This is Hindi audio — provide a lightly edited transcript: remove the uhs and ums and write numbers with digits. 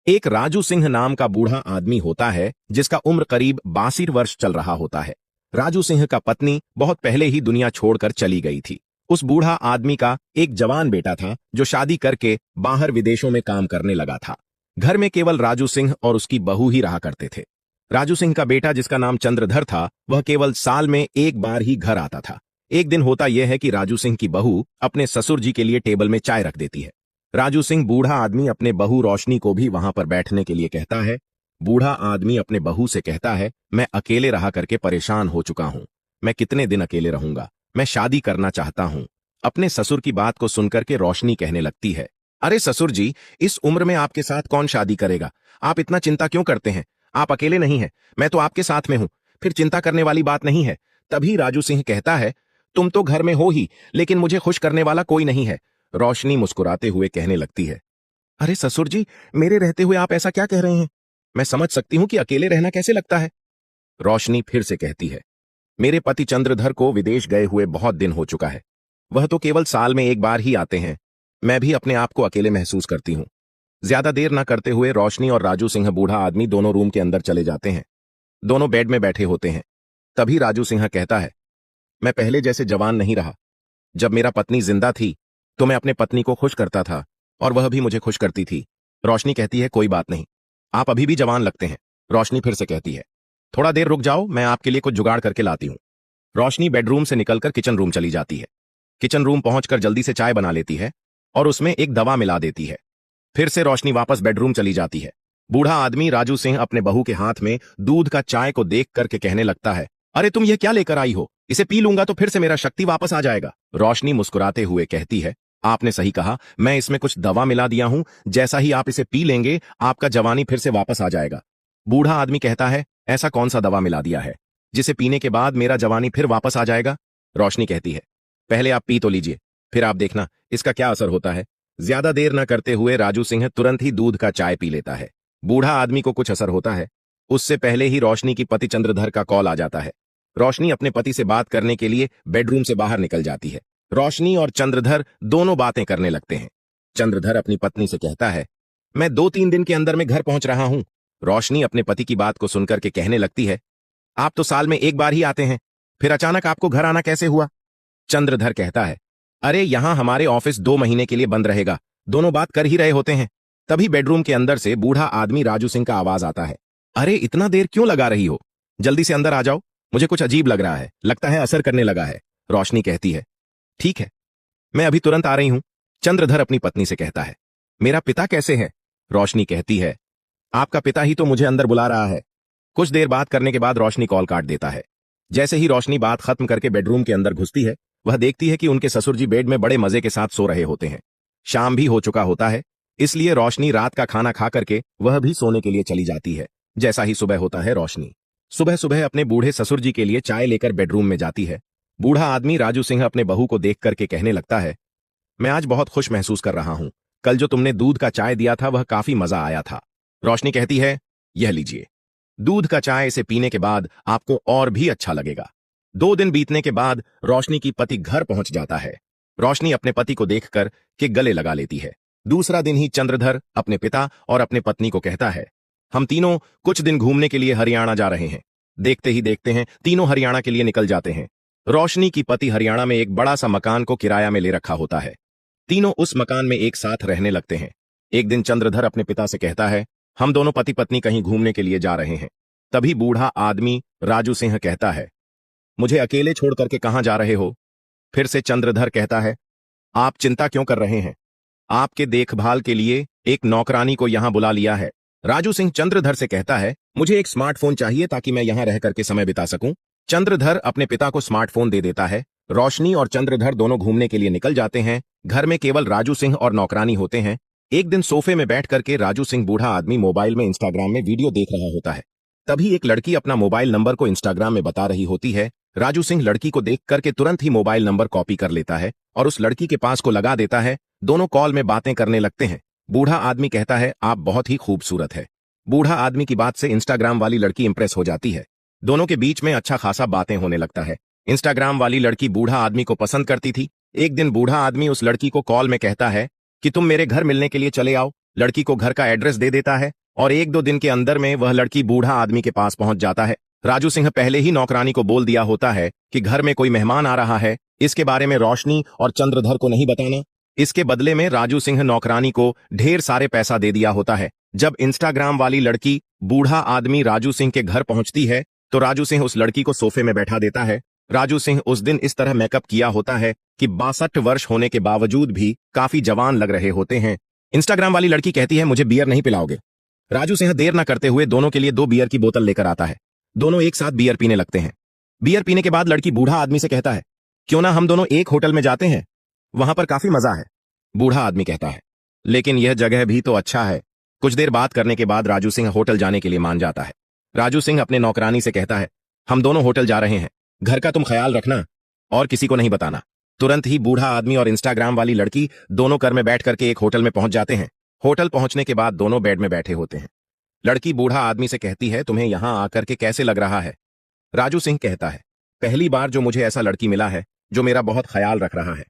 एक राजू सिंह नाम का बूढ़ा आदमी होता है जिसका उम्र करीब 62 वर्ष चल रहा होता है। राजू सिंह का पत्नी बहुत पहले ही दुनिया छोड़कर चली गई थी। उस बूढ़ा आदमी का एक जवान बेटा था जो शादी करके बाहर विदेशों में काम करने लगा था। घर में केवल राजू सिंह और उसकी बहू ही रहा करते थे। राजू सिंह का बेटा जिसका नाम चंद्रधर था वह केवल साल में एक बार ही घर आता था। एक दिन होता यह है कि राजू सिंह की बहू अपने ससुर जी के लिए टेबल में चाय रख देती है। राजू सिंह बूढ़ा आदमी अपने बहू रोशनी को भी वहां पर बैठने के लिए कहता है। बूढ़ा आदमी अपने बहू से कहता है, मैं अकेले रहा करके परेशान हो चुका हूं। मैं कितने दिन अकेले रहूंगा, मैं शादी करना चाहता हूं। अपने ससुर की बात को सुनकर के रोशनी कहने लगती है, अरे ससुर जी, इस उम्र में आपके साथ कौन शादी करेगा? आप इतना चिंता क्यों करते हैं? आप अकेले नहीं हैं, मैं तो आपके साथ में हूं, फिर चिंता करने वाली बात नहीं है। तभी राजू सिंह कहता है, तुम तो घर में हो ही, लेकिन मुझे खुश करने वाला कोई नहीं है। रोशनी मुस्कुराते हुए कहने लगती है, अरे ससुर जी, मेरे रहते हुए आप ऐसा क्या कह रहे हैं? मैं समझ सकती हूं कि अकेले रहना कैसे लगता है। रोशनी फिर से कहती है, मेरे पति चंद्रधर को विदेश गए हुए बहुत दिन हो चुका है। वह तो केवल साल में एक बार ही आते हैं। मैं भी अपने आप को अकेले महसूस करती हूं। ज्यादा देर न करते हुए रोशनी और राजू सिंह बूढ़ा आदमी दोनों रूम के अंदर चले जाते हैं। दोनों बेड में बैठे होते हैं। तभी राजू सिंह कहता है, मैं पहले जैसे जवान नहीं रहा। जब मेरा पत्नी जिंदा थी तो मैं अपने पत्नी को खुश करता था और वह भी मुझे खुश करती थी। रोशनी कहती है, कोई बात नहीं, आप अभी भी जवान लगते हैं। रोशनी फिर से कहती है, थोड़ा देर रुक जाओ, मैं आपके लिए कुछ जुगाड़ करके लाती हूं। रोशनी बेडरूम से निकलकर किचन रूम चली जाती है। किचन रूम पहुंचकर जल्दी से चाय बना लेती है और उसमें एक दवा मिला देती है। फिर से रोशनी वापस बेडरूम चली जाती है। बूढ़ा आदमी राजू सिंह अपने बहू के हाथ में दूध का चाय को देख करके कहने लगता है, अरे तुम ये क्या लेकर आई हो? इसे पी लूंगा तो फिर से मेरा शक्ति वापस आ जाएगा। रोशनी मुस्कुराते हुए कहती है, आपने सही कहा, मैं इसमें कुछ दवा मिला दिया हूं। जैसा ही आप इसे पी लेंगे आपका जवानी फिर से वापस आ जाएगा। बूढ़ा आदमी कहता है, ऐसा कौन सा दवा मिला दिया है जिसे पीने के बाद मेरा जवानी फिर वापस आ जाएगा? रोशनी कहती है, पहले आप पी तो लीजिए, फिर आप देखना इसका क्या असर होता है। ज्यादा देर न करते हुए राजू सिंह तुरंत ही दूध का चाय पी लेता है। बूढ़ा आदमी को कुछ असर होता है। उससे पहले ही रोशनी की पति चंद्रधर का कॉल आ जाता है। रोशनी अपने पति से बात करने के लिए बेडरूम से बाहर निकल जाती है। रोशनी और चंद्रधर दोनों बातें करने लगते हैं। चंद्रधर अपनी पत्नी से कहता है, मैं 2-3 दिन के अंदर में घर पहुंच रहा हूं। रोशनी अपने पति की बात को सुनकर के कहने लगती है, आप तो साल में एक बार ही आते हैं, फिर अचानक आपको घर आना कैसे हुआ? चंद्रधर कहता है, अरे यहां हमारे ऑफिस 2 महीने के लिए बंद रहेगा। दोनों बात कर ही रहे होते हैं। तभी बेडरूम के अंदर से बूढ़ा आदमी राजू सिंह का आवाज आता है, अरे इतना देर क्यों लगा रही हो? जल्दी से अंदर आ जाओ, मुझे कुछ अजीब लग रहा है, लगता है असर करने लगा है। रोशनी कहती है, ठीक है, मैं अभी तुरंत आ रही हूं। चंद्रधर अपनी पत्नी से कहता है, मेरा पिता कैसे है? रोशनी कहती है, आपका पिता ही तो मुझे अंदर बुला रहा है। कुछ देर बात करने के बाद रोशनी कॉल काट देता है। जैसे ही रोशनी बात खत्म करके बेडरूम के अंदर घुसती है, वह देखती है कि उनके ससुर जी बेड में बड़े मजे के साथ सो रहे होते हैं। शाम भी हो चुका होता है, इसलिए रोशनी रात का खाना खा करके वह भी सोने के लिए चली जाती है। जैसा ही सुबह होता है, रोशनी सुबह सुबह अपने बूढ़े ससुर जी के लिए चाय लेकर बेडरूम में जाती है। बूढ़ा आदमी राजू सिंह अपने बहू को देख करके कहने लगता है, मैं आज बहुत खुश महसूस कर रहा हूं। कल जो तुमने दूध का चाय दिया था वह काफी मजा आया था। रोशनी कहती है, यह लीजिए दूध का चाय, इसे पीने के बाद आपको और भी अच्छा लगेगा। 2 दिन बीतने के बाद रोशनी की पति घर पहुंच जाता है। रोशनी अपने पति को देखकर के गले लगा लेती है। दूसरा दिन ही चंद्रधर अपने पिता और अपने पत्नी को कहता है, हम तीनों कुछ दिन घूमने के लिए हरियाणा जा रहे हैं। देखते ही देखते हैं तीनों हरियाणा के लिए निकल जाते हैं। रोशनी की पति हरियाणा में एक बड़ा सा मकान को किराया में ले रखा होता है। तीनों उस मकान में एक साथ रहने लगते हैं। एक दिन चंद्रधर अपने पिता से कहता है, हम दोनों पति पत्नी कहीं घूमने के लिए जा रहे हैं। तभी बूढ़ा आदमी राजू सिंह कहता है, मुझे अकेले छोड़ करके कहां जा रहे हो? फिर से चंद्रधर कहता है, आप चिंता क्यों कर रहे हैं? आपके देखभाल के लिए एक नौकरानी को यहां बुला लिया है। राजू सिंह चंद्रधर से कहता है, मुझे एक स्मार्टफोन चाहिए ताकि मैं यहां रह करके समय बिता सकूं। चंद्रधर अपने पिता को स्मार्टफोन दे देता है। रोशनी और चंद्रधर दोनों घूमने के लिए निकल जाते हैं। घर में केवल राजू सिंह और नौकरानी होते हैं। एक दिन सोफे में बैठ करके राजू सिंह बूढ़ा आदमी मोबाइल में इंस्टाग्राम में वीडियो देख रहा होता है। तभी एक लड़की अपना मोबाइल नंबर को इंस्टाग्राम में बता रही होती है। राजू सिंह लड़की को देख करके तुरंत ही मोबाइल नंबर कॉपी कर लेता है और उस लड़की के पास को लगा देता है। दोनों कॉल में बातें करने लगते हैं। बूढ़ा आदमी कहता है, आप बहुत ही खूबसूरत है। बूढ़ा आदमी की बात से इंस्टाग्राम वाली लड़की इंप्रेस हो जाती है। दोनों के बीच में अच्छा खासा बातें होने लगता है। इंस्टाग्राम वाली लड़की बूढ़ा आदमी को पसंद करती थी। एक दिन बूढ़ा आदमी उस लड़की को कॉल में कहता है कि तुम मेरे घर मिलने के लिए चले आओ। लड़की को घर का एड्रेस दे देता है और 1-2 दिन के अंदर में वह लड़की बूढ़ा आदमी के पास पहुंच जाता है। राजू सिंह पहले ही नौकरानी को बोल दिया होता है कि घर में कोई मेहमान आ रहा है, इसके बारे में रोशनी और चंद्रधर को नहीं बताना। इसके बदले में राजू सिंह नौकरानी को ढेर सारे पैसा दे दिया होता है। जब इंस्टाग्राम वाली लड़की बूढ़ा आदमी राजू सिंह के घर पहुंचती है तो राजू सिंह उस लड़की को सोफे में बैठा देता है। राजू सिंह उस दिन इस तरह मेकअप किया होता है कि 62 वर्ष होने के बावजूद भी काफी जवान लग रहे होते हैं। इंस्टाग्राम वाली लड़की कहती है, मुझे बियर नहीं पिलाओगे? राजू सिंह देर न करते हुए दोनों के लिए 2 बियर की बोतल लेकर आता है। दोनों एक साथ बियर पीने लगते हैं। बियर पीने के बाद लड़की बूढ़ा आदमी से कहता है, क्यों ना हम दोनों एक होटल में जाते हैं, वहां पर काफी मजा है। बूढ़ा आदमी कहता है, लेकिन यह जगह भी तो अच्छा है। कुछ देर बात करने के बाद राजू सिंह होटल जाने के लिए मान जाता है। राजू सिंह अपने नौकरानी से कहता है, हम दोनों होटल जा रहे हैं, घर का तुम ख्याल रखना और किसी को नहीं बताना। तुरंत ही बूढ़ा आदमी और इंस्टाग्राम वाली लड़की दोनों कार में बैठ करके एक होटल में पहुंच जाते हैं। होटल पहुंचने के बाद दोनों बेड में बैठे होते हैं। लड़की बूढ़ा आदमी से कहती है, तुम्हें यहां आकर के कैसे लग रहा है? राजू सिंह कहता है, पहली बार जो मुझे ऐसा लड़की मिला है जो मेरा बहुत ख्याल रख रहा है।